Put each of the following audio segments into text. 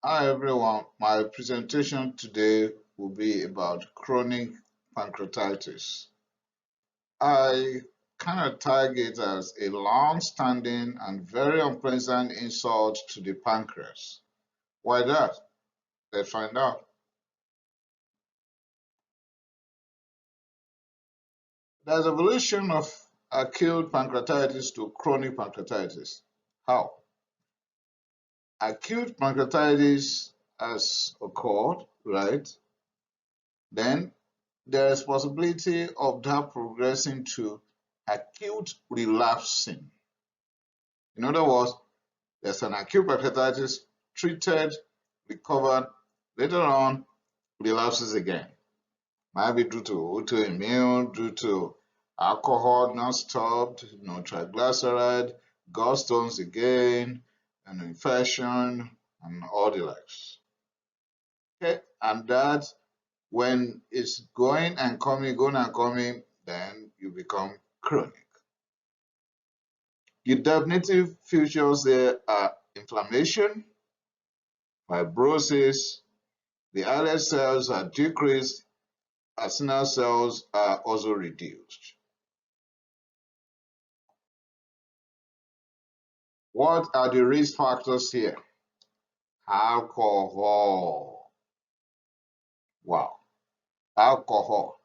Hi everyone, my presentation today will be about chronic pancreatitis. I kind of tag it as a long-standing and very unpleasant insult to the pancreas. Why that? Let's find out. There's evolution of acute pancreatitis to chronic pancreatitis. How? Acute pancreatitis has occurred, right? Then there is possibility of that progressing to acute relapsing. In other words, there's an acute pancreatitis treated, recovered, later on relapses again. Might be due to autoimmune, due to alcohol not stopped, triglyceride, gallstones again, an infection, and all the likes. Okay, and that when it's going and coming, then you become chronic. The definitive features there are inflammation, fibrosis, the islet cells are decreased, acinar cells are also reduced. What are the risk factors here? Alcohol. Wow. Alcohol.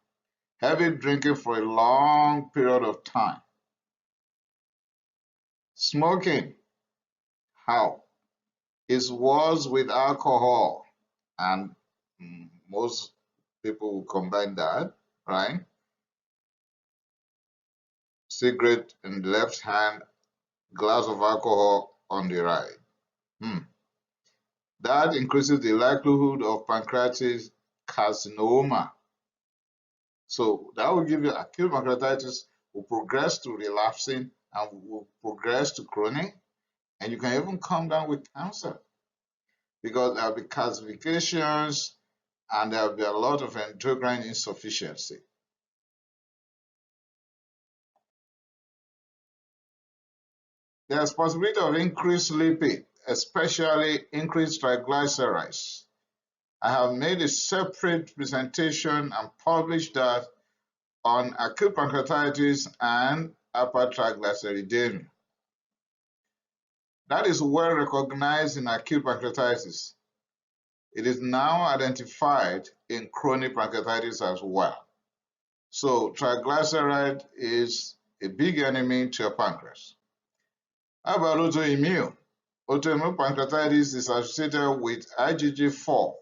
Heavy drinking for a long period of time. Smoking. How? It's worse with alcohol, and most people will combine that, right? Cigarette in the left hand, glass of alcohol on the right. That increases the likelihood of pancreatic carcinoma. So that will give you acute pancreatitis, will progress to relapsing and will progress to chronic, and you can even come down with cancer because there will be calcifications and there will be a lot of endocrine insufficiency. There's possibility of increased lipid, especially increased triglycerides. I have made a separate presentation and published that on acute pancreatitis and hypertriglyceridemia. That is well recognized in acute pancreatitis. It is now identified in chronic pancreatitis as well. So triglyceride is a big enemy to your pancreas. How about autoimmune? Autoimmune pancreatitis is associated with IgG4,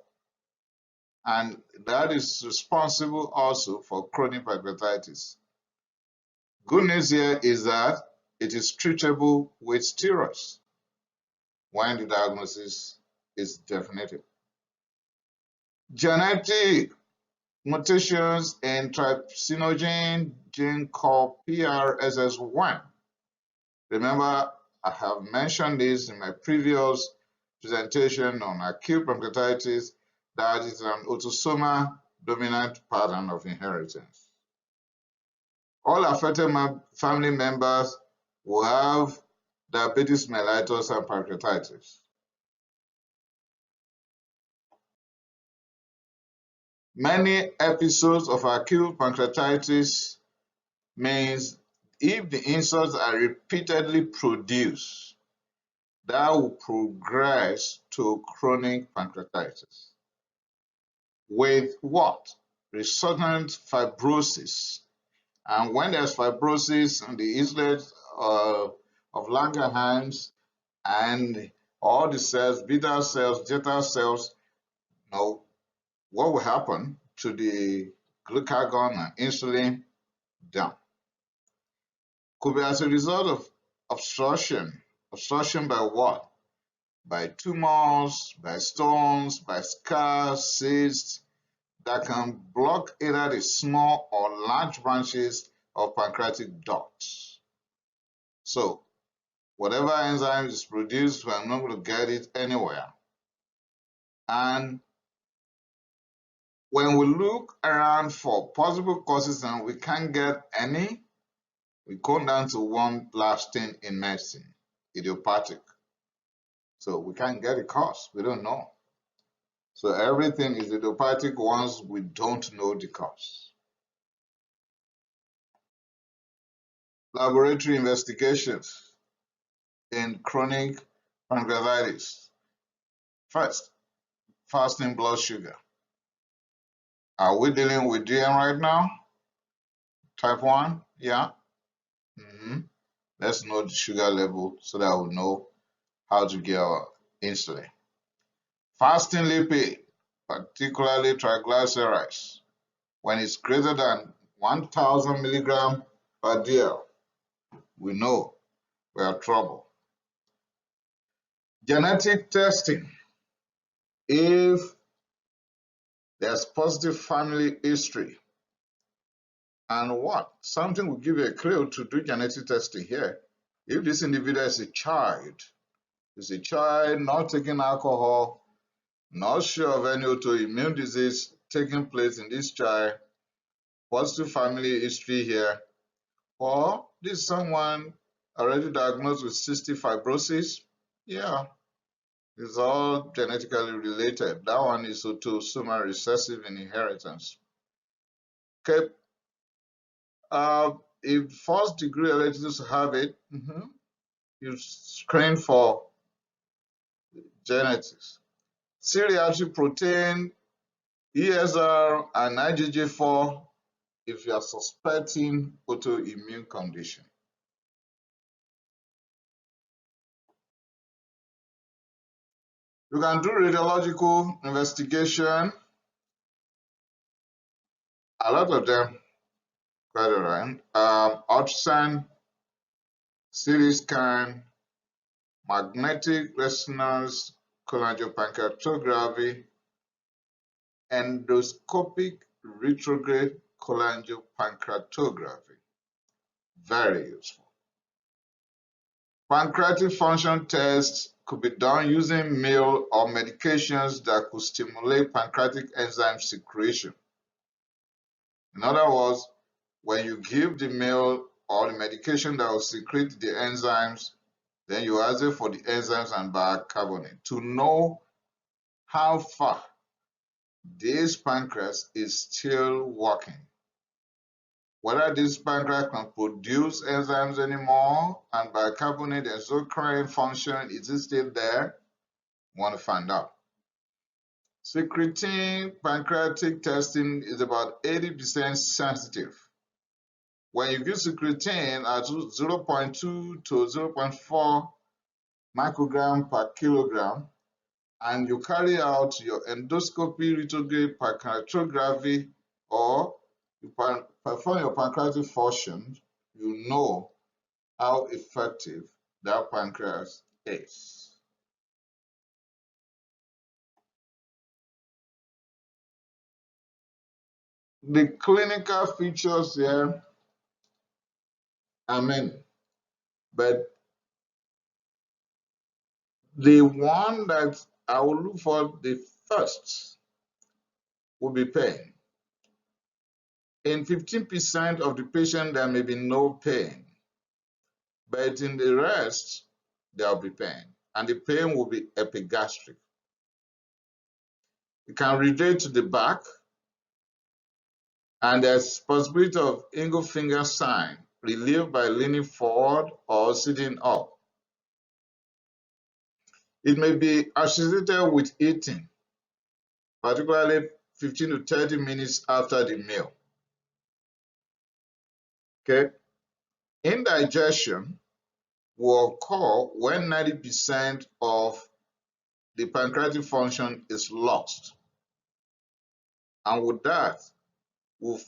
and that is responsible also for chronic pancreatitis. Good news here is that it is treatable with steroids when the diagnosis is definitive. Genetic mutations in trypsinogen gene called PRSS1. Remember, I have mentioned this in my previous presentation on acute pancreatitis, that is an autosomal dominant pattern of inheritance. All affected family members will have diabetes mellitus and pancreatitis. Many episodes of acute pancreatitis means if the insults are repeatedly produced, that will progress to chronic pancreatitis. With what? Resultant fibrosis. And when there's fibrosis in the islet of Langerhans and all the cells, beta cells, zeta cells, what will happen to the glucagon and insulin? Down. Could be as a result of obstruction. Obstruction by what? By tumors, by stones, by scars, cysts that can block either the small or large branches of pancreatic ducts. So, whatever enzyme is produced, we're not going to get it anywhere. And when we look around for possible causes and we can't get any, we come down to one last thing in medicine, idiopathic. So we can't get a cause, we don't know. So everything is idiopathic once we don't know the cause. Laboratory investigations in chronic pancreatitis. First, fasting blood sugar. Are we dealing with DM right now? Type 1? Yeah. Let's know the sugar level so that we know how to get our insulin. Fasting lipid, particularly triglycerides, when it's greater than 1,000 milligrams per DL, we know we are in trouble. Genetic testing. If there's positive family history, and what? Something will give you a clue to do genetic testing here. If this individual is a child not taking alcohol, not sure of any autoimmune disease taking place in this child, positive family history here, or this is someone already diagnosed with cystic fibrosis, yeah, it's all genetically related. That one is autosomal recessive in inheritance. Okay, if first degree relatives have it, you screen for genetics. C-reactive protein, ESR, and IgG4 if you are suspecting autoimmune condition. You can do radiological investigation. A lot of them, quite alright. Ultrasound, CT scan, magnetic resonance, cholangiopancreatography, endoscopic retrograde cholangiopancreatography. Very useful. Pancreatic function tests could be done using meal or medications that could stimulate pancreatic enzyme secretion. In other words, when you give the meal or the medication that will secrete the enzymes, then you ask for the enzymes and bicarbonate to know how far this pancreas is still working. Whether this pancreas can produce enzymes anymore and bicarbonate exocrine function, is it still there? We want to find out. Secretin pancreatic testing is about 80% sensitive. When you give secretin at 0.2 to 0.4 microgram per kilogram, and you carry out your endoscopy retrograde pancreatography or you perform your pancreatic function, you know how effective that pancreas is. The clinical features here are many, but the one that I will look for the first will be pain. In 15% of the patient, there may be no pain, but in the rest, there will be pain, and the pain will be epigastric. It can radiate to the back, and there's possibility of ingle finger sign relieved by leaning forward or sitting up. It may be associated with eating, particularly 15 to 30 minutes after the meal. Okay, indigestion will occur when 90% of the pancreatic function is lost. And with that, we'll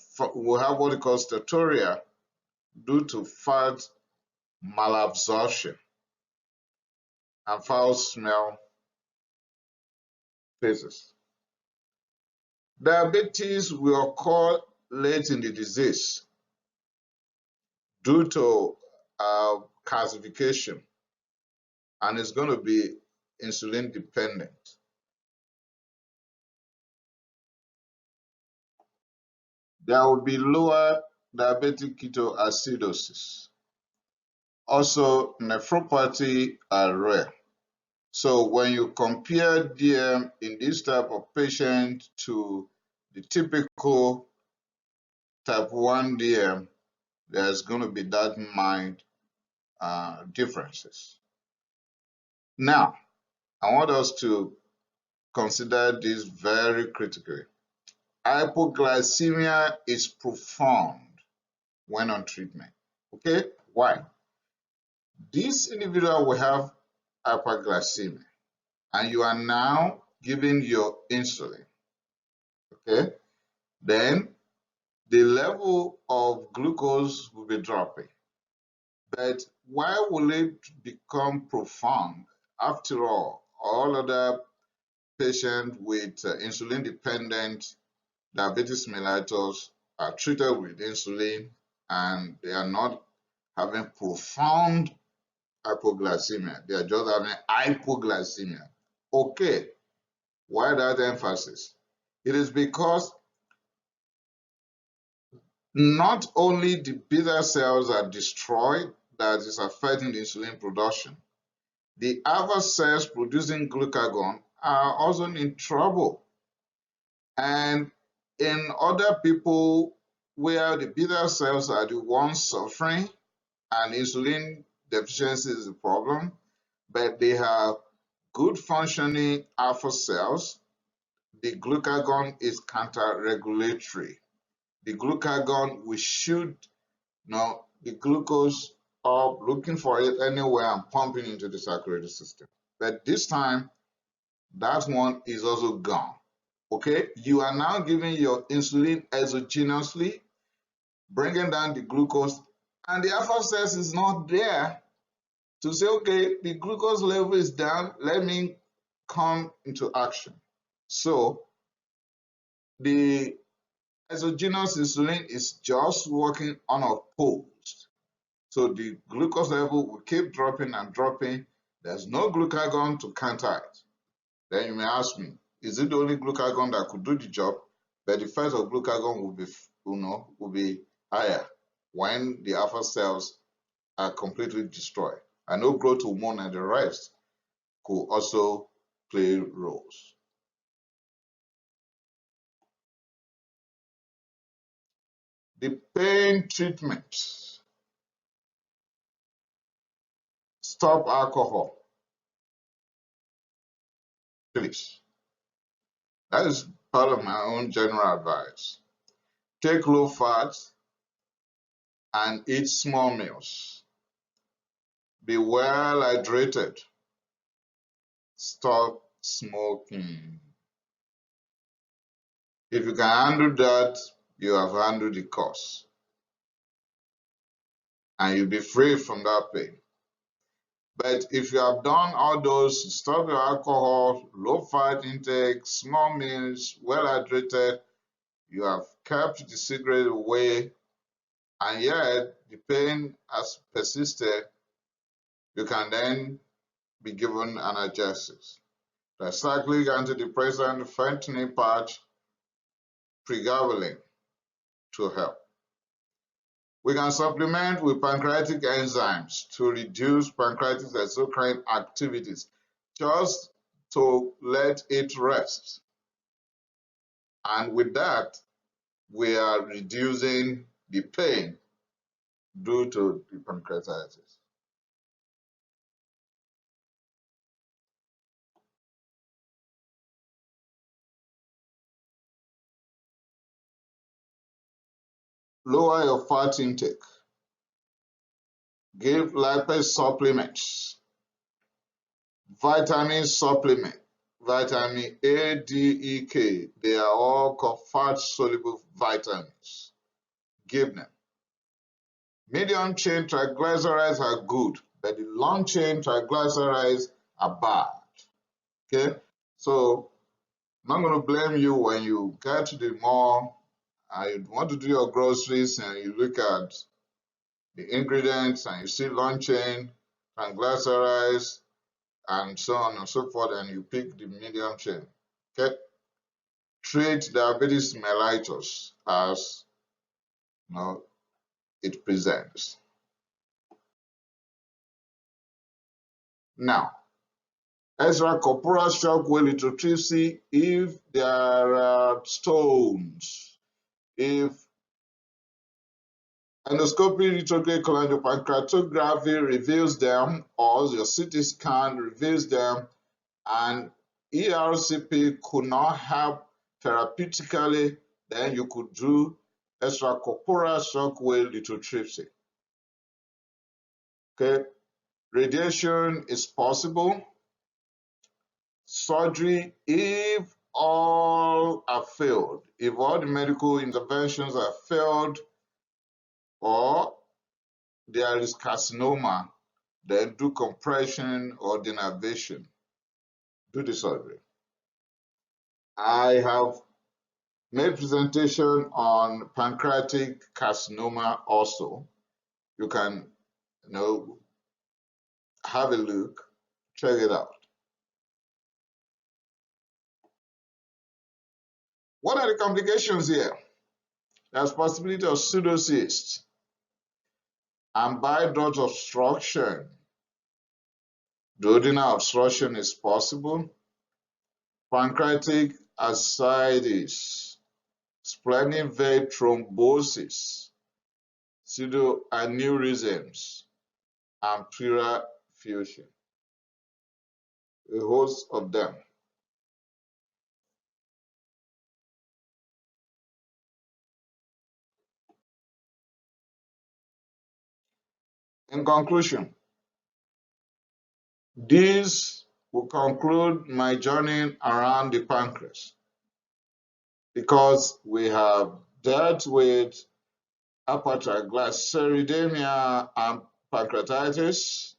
have what we call steatorrhea due to fat malabsorption and foul smell phases. Diabetes will occur late in the disease due to calcification, and it's going to be insulin dependent. There will be lower diabetic ketoacidosis. Also, nephropathy are rare. So when you compare DM in this type of patient to the typical type 1 DM, there's going to be that mild differences. Now, I want us to consider this very critically. Hypoglycemia is profound when on treatment. Okay, why? This individual will have hyperglycemia, and you are now giving your insulin. Okay, then the level of glucose will be dropping. But why will it become profound? After all other patients with insulin-dependent diabetes mellitus are treated with insulin and they are not having profound hypoglycemia. They are just having hypoglycemia. Okay, why that emphasis? It is because not only the beta cells are destroyed, that is affecting the insulin production, the other cells producing glucagon are also in trouble. And in other people where the beta cells are the ones suffering and insulin deficiency is the problem, but they have good functioning alpha cells, the glucagon is counter-regulatory. The glucagon will shoot the glucose up, looking for it anywhere and pumping into the circulatory system. But this time, that one is also gone. Okay, you are now giving your insulin exogenously, bringing down the glucose, and the alpha cells is not there to say, okay, the glucose level is down, let me come into action. So the exogenous insulin is just working unopposed. So the glucose level will keep dropping and dropping. There's no glucagon to counter it. Then you may ask me, is it the only glucagon that could do the job? But the effect of glucagon will be higher when the alpha cells are completely destroyed. I know growth hormone and the rest could also play roles. The pain treatment. Stop alcohol, please. That is part of my own general advice. Take low fat and eat small meals. Be well hydrated. Stop smoking. If you can handle that, you have handled the cause. And you'll be free from that pain. But if you have done all those, stop your alcohol, low fat intake, small meals, well hydrated, you have kept the cigarette away, and yet the pain has persisted, you can then be given analgesics. Tricyclic antidepressant, fentanyl patch, pregabalin to help. We can supplement with pancreatic enzymes to reduce pancreatic exocrine activities, just to let it rest. And with that, we are reducing the pain due to the pancreatitis. Lower your fat intake. Give lipase supplements, vitamin supplement, vitamin A, D, E, K. They are all called fat-soluble vitamins. Give them. Medium-chain triglycerides are good, but the long-chain triglycerides are bad. Okay? So I'm not going to blame you when you get to the mall and you want to do your groceries and you look at the ingredients and you see long-chain triglycerides and so on and so forth, and you pick the medium chain. Okay? Treat diabetes mellitus as it presents. Now, Extracorporeal shock wave lithotripsy if there are stones, if endoscopic retrograde cholangiopancreatography reveals them, or your CT scan reveals them, and ERCP could not help therapeutically, then you could do extracorporeal shock wave lithotripsy. Okay, radiation is possible. Surgery, if all are failed, if all the medical interventions are failed, or there is carcinoma, then do compression or denervation. Do the surgery. I have made presentation on pancreatic carcinoma also. You can, have a look, check it out. What are the complications here? There's possibility of pseudocyst and bile duct obstruction. Duodenal obstruction is possible. Pancreatic ascites, splenic vein thrombosis, pseudoaneurysms, and pleural fusion. A host of them. In conclusion, this will conclude my journey around the pancreas, because we have dealt with hyperglycemia and pancreatitis,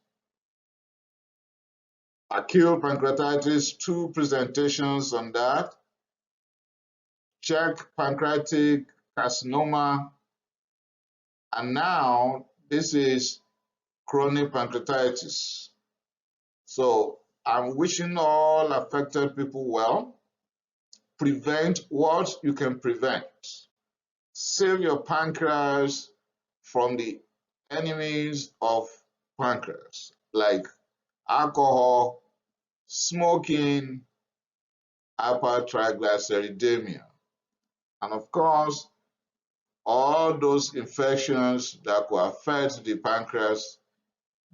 acute pancreatitis, 2 presentations on that, check pancreatic carcinoma, and now this is chronic pancreatitis. So I'm wishing all affected people well. Prevent what you can prevent. Save your pancreas from the enemies of pancreas, like alcohol, smoking, hypertriglyceridemia, and of course, all those infections that could affect the pancreas.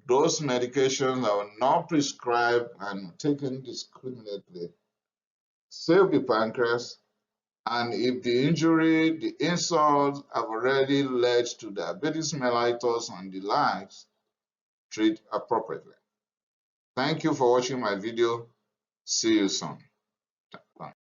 Those medications are not prescribed and taken discriminately. Save the pancreas, and if the injury, the insult have already led to diabetes mellitus and the likes, treat appropriately. Thank you for watching my video. See you soon. Bye.